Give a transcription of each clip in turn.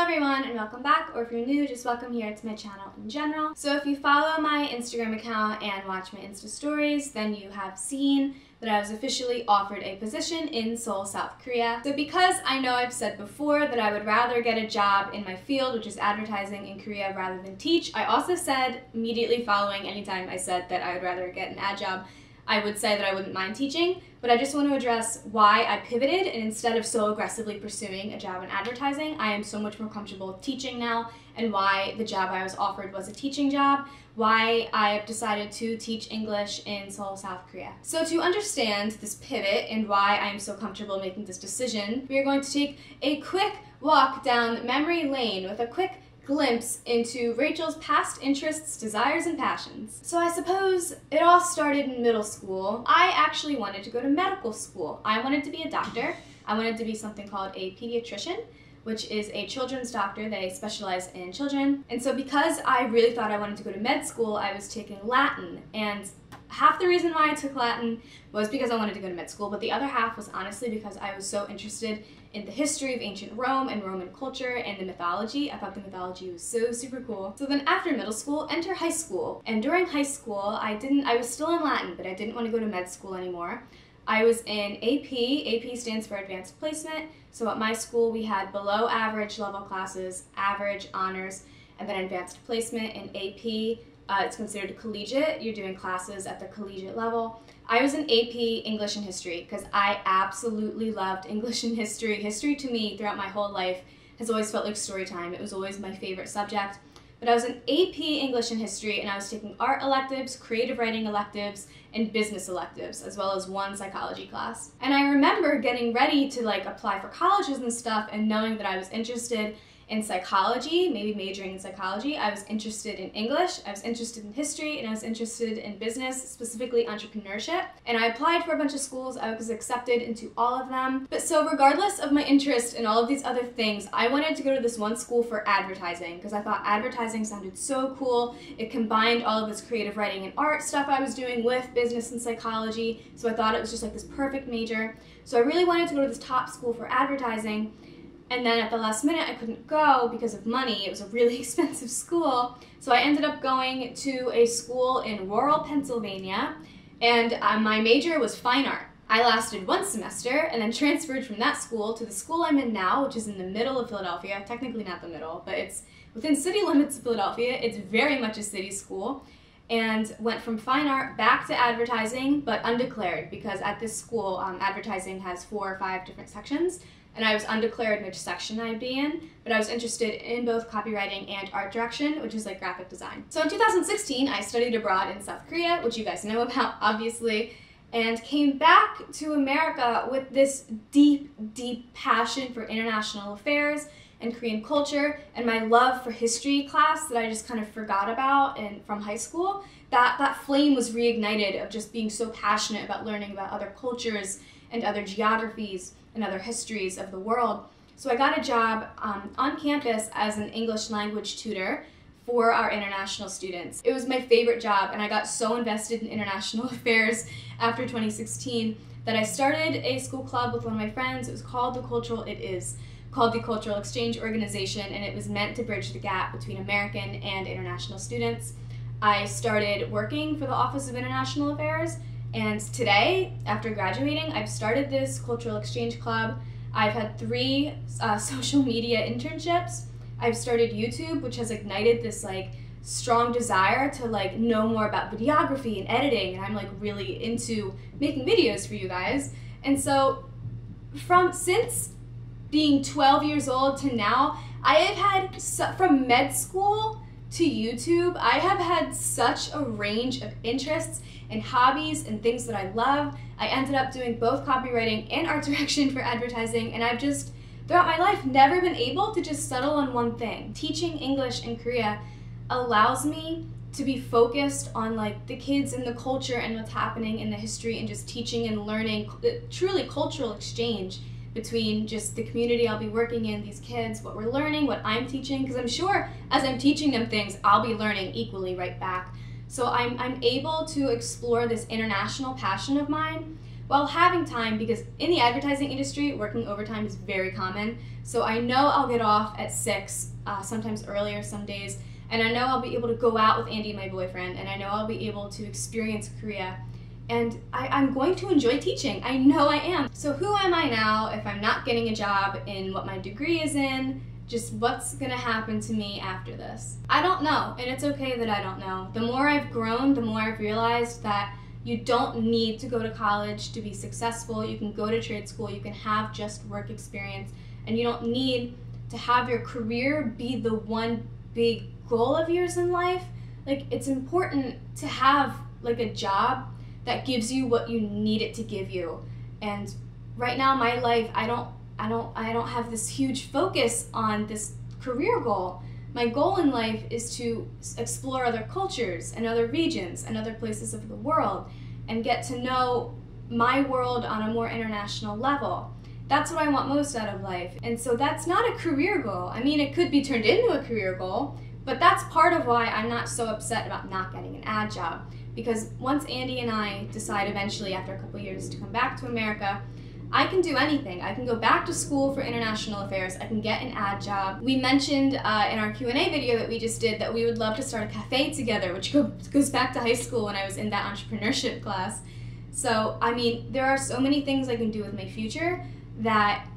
everyone and welcome back, or if you're new, just welcome here to my channel in general. So if you follow my Instagram account and watch my Insta stories, then you have seen that I was officially offered a position in Seoul, South Korea. So because I know I've said before that I would rather get a job in my field, which is advertising in Korea, rather than teach, I also said immediately following anytime I said that I would rather get an ad job, I would say that I wouldn't mind teaching, but I just want to address why I pivoted, and instead of so aggressively pursuing a job in advertising, I am so much more comfortable with teaching now, and why the job I was offered was a teaching job, why I have decided to teach English in Seoul, South Korea. So to understand this pivot and why I am so comfortable making this decision, we are going to take a quick walk down memory lane with a quick glimpse into Rachel's past interests, desires, and passions. So I suppose it all started in middle school. I actually wanted to go to medical school. I wanted to be a doctor. I wanted to be something called a pediatrician, which is a children's doctor. They specialize in children. And so because I really thought I wanted to go to med school, I was taking Latin. And half the reason why I took Latin was because I wanted to go to med school, but the other half was honestly because I was so interested in the history of ancient Rome and Roman culture and the mythology. I thought the mythology was so super cool. So then after middle school, enter high school. And during high school, I was still in Latin, but I didn't want to go to med school anymore. I was in AP. AP stands for advanced placement. So at my school, we had below average level classes, average, honors, and then advanced placement in AP. It's considered collegiate. You're doing classes at the collegiate level. I was in AP English and History because I absolutely loved English and History. History to me throughout my whole life has always felt like story time. It was always my favorite subject. But I was in AP English and History, and I was taking art electives, creative writing electives, and business electives, as well as one psychology class. And I remember getting ready to apply for colleges and stuff and knowing that I was interested in psychology, maybe majoring in psychology. I was interested in English, I was interested in history, and I was interested in business, specifically entrepreneurship. And I applied for a bunch of schools. I was accepted into all of them. But so regardless of my interest in all of these other things, I wanted to go to this one school for advertising because I thought advertising sounded so cool. It combined all of this creative writing and art stuff I was doing with business and psychology. So I thought it was just like this perfect major. So I really wanted to go to this top school for advertising. And then at the last minute, I couldn't go because of money. It was a really expensive school. So I ended up going to a school in rural Pennsylvania, and my major was fine art. I lasted one semester and then transferred from that school to the school I'm in now, which is in the middle of Philadelphia. Technically not the middle, but it's within city limits of Philadelphia. It's very much a city school. And went from fine art back to advertising, but undeclared, because at this school, advertising has 4 or 5 different sections. And I was undeclared which section I'd be in, but I was interested in both copywriting and art direction, which is like graphic design. So in 2016, I studied abroad in South Korea, which you guys know about, obviously, and came back to America with this deep, deep passion for international affairs and Korean culture, and my love for history class that I just kind of forgot about from high school. That flame was reignited of just being so passionate about learning about other cultures and other geographies and other histories of the world. So I got a job on campus as an English language tutor for our international students. It was my favorite job, and I got so invested in international affairs after 2016 that I started a school club with one of my friends. It was called the Cultural Exchange Organization, and it was meant to bridge the gap between American and international students. I started working for the Office of International Affairs, and today, after graduating, I've started this cultural exchange club. I've had 3 social media internships. I've started YouTube, which has ignited this strong desire to know more about videography and editing, and I'm really into making videos for you guys. And so since being 12 years old to now, I have had, from med school to YouTube, I have had such a range of interests and hobbies and things that I love. I ended up doing both copywriting and art direction for advertising, and I've just, throughout my life, never been able to just settle on one thing. Teaching English in Korea allows me to be focused on the kids and the culture and what's happening in the history, and just teaching and learning, truly cultural exchange between just the community I'll be working in, these kids, what we're learning, what I'm teaching, because I'm sure as I'm teaching them things, I'll be learning equally right back. So I'm able to explore this international passion of mine while having time, because in the advertising industry, working overtime is very common. So I know I'll get off at 6, sometimes earlier some days, and I know I'll be able to go out with Andy, my boyfriend, and I know I'll be able to experience Korea. And I'm going to enjoy teaching. I know I am. So who am I now if I'm not getting a job in what my degree is in? Just what's gonna happen to me after this? I don't know, and it's okay that I don't know. The more I've grown, the more I've realized that you don't need to go to college to be successful. You can go to trade school, you can have just work experience, and you don't need to have your career be the one big goal of yours in life. Like, it's important to have like a job that gives you what you need it to give you. And right now, my life, I don't have this huge focus on this career goal. My goal in life is to explore other cultures and other regions and other places of the world and get to know my world on a more international level. That's what I want most out of life. And so that's not a career goal. I mean, it could be turned into a career goal, but that's part of why I'm not so upset about not getting an ad job. Because once Andy and I decide eventually after a couple years to come back to America, I can do anything. I can go back to school for international affairs. I can get an ad job. We mentioned in our Q&A video that we just did that we would love to start a cafe together, which goes back to high school when I was in that entrepreneurship class. So, I mean, there are so many things I can do with my future that,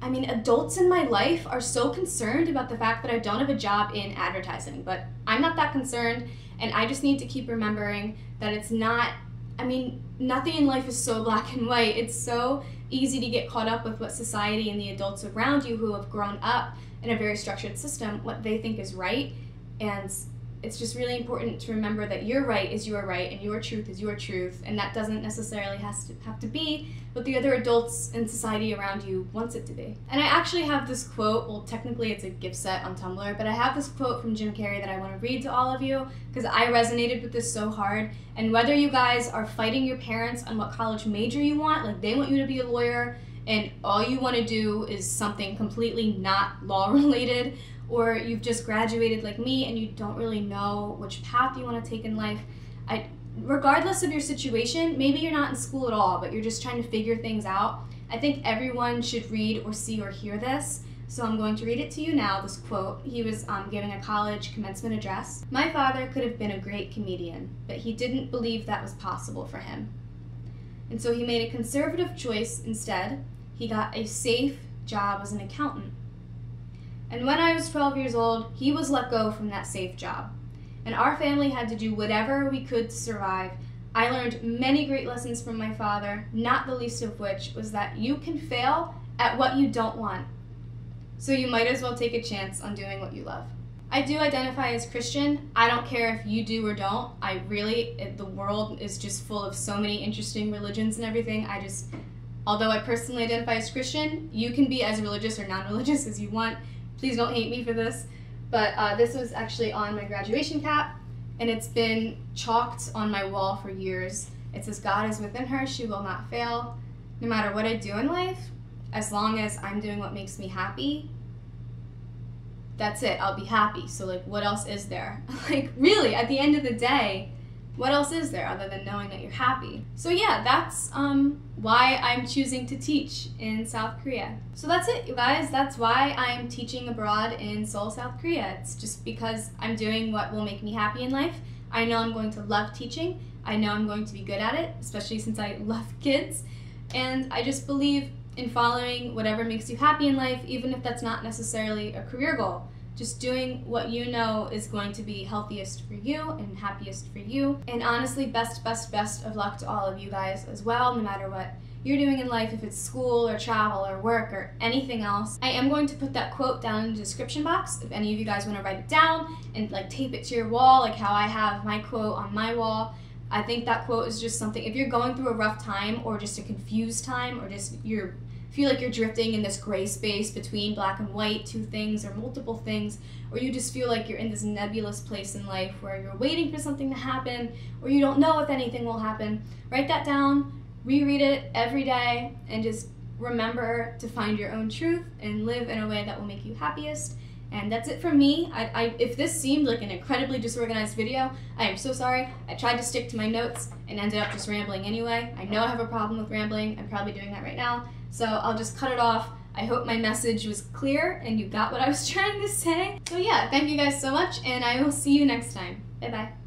I mean, adults in my life are so concerned about the fact that I don't have a job in advertising, but I'm not that concerned, and I just need to keep remembering that it's not, I mean, nothing in life is so black and white. It's so easy to get caught up with what society and the adults around you who have grown up in a very structured system, what they think is right. And it's just really important to remember that your right is your right and your truth is your truth, and that doesn't necessarily have to be what the other adults in society around you wants it to be. And I actually have this quote, well, technically it's a gift set on Tumblr, but I have this quote from Jim Carrey that I want to read to all of you because I resonated with this so hard. And whether you guys are fighting your parents on what college major you want, like they want you to be a lawyer and all you want to do is something completely not law related, or you've just graduated like me and you don't really know which path you want to take in life, regardless of your situation, maybe you're not in school at all, but you're just trying to figure things out, I think everyone should read or see or hear this. So I'm going to read it to you now, this quote. He was giving a college commencement address. "My father could have been a great comedian, but he didn't believe that was possible for him. And so he made a conservative choice instead. He got a safe job as an accountant. And when I was 12 years old, he was let go from that safe job. And our family had to do whatever we could to survive. I learned many great lessons from my father, not the least of which was that you can fail at what you don't want. So you might as well take a chance on doing what you love." I do identify as Christian. I don't care if you do or don't. The world is just full of so many interesting religions and everything. Although I personally identify as Christian, you can be as religious or non-religious as you want. Please don't hate me for this, but this was actually on my graduation cap, and it's been chalked on my wall for years. It says, "God is within her, she will not fail." No matter what I do in life, as long as I'm doing what makes me happy, that's it, I'll be happy. So like, what else is there? Like, really, at the end of the day, what else is there other than knowing that you're happy? So yeah, that's why I'm choosing to teach in South Korea. So that's it, you guys. That's why I'm teaching abroad in Seoul, South Korea. It's just because I'm doing what will make me happy in life. I know I'm going to love teaching. I know I'm going to be good at it, especially since I love kids. And I just believe in following whatever makes you happy in life, even if that's not necessarily a career goal. Just doing what you know is going to be healthiest for you and happiest for you. And honestly, best of luck to all of you guys as well, no matter what you're doing in life, if it's school or travel or work or anything else. I am going to put that quote down in the description box if any of you guys want to write it down and like tape it to your wall, like how I have my quote on my wall. I think that quote is just something, if you're going through a rough time or just a confused time or just feel like you're drifting in this gray space between black and white, two things or multiple things, or you just feel like you're in this nebulous place in life where you're waiting for something to happen or you don't know if anything will happen, write that down, reread it every day, and just remember to find your own truth and live in a way that will make you happiest And that's it from me. If this seemed like an incredibly disorganized video, I am so sorry. I tried to stick to my notes and ended up just rambling anyway. I know I have a problem with rambling. I'm probably doing that right now. So I'll just cut it off. I hope my message was clear and you got what I was trying to say. So yeah, thank you guys so much, and I will see you next time. Bye-bye.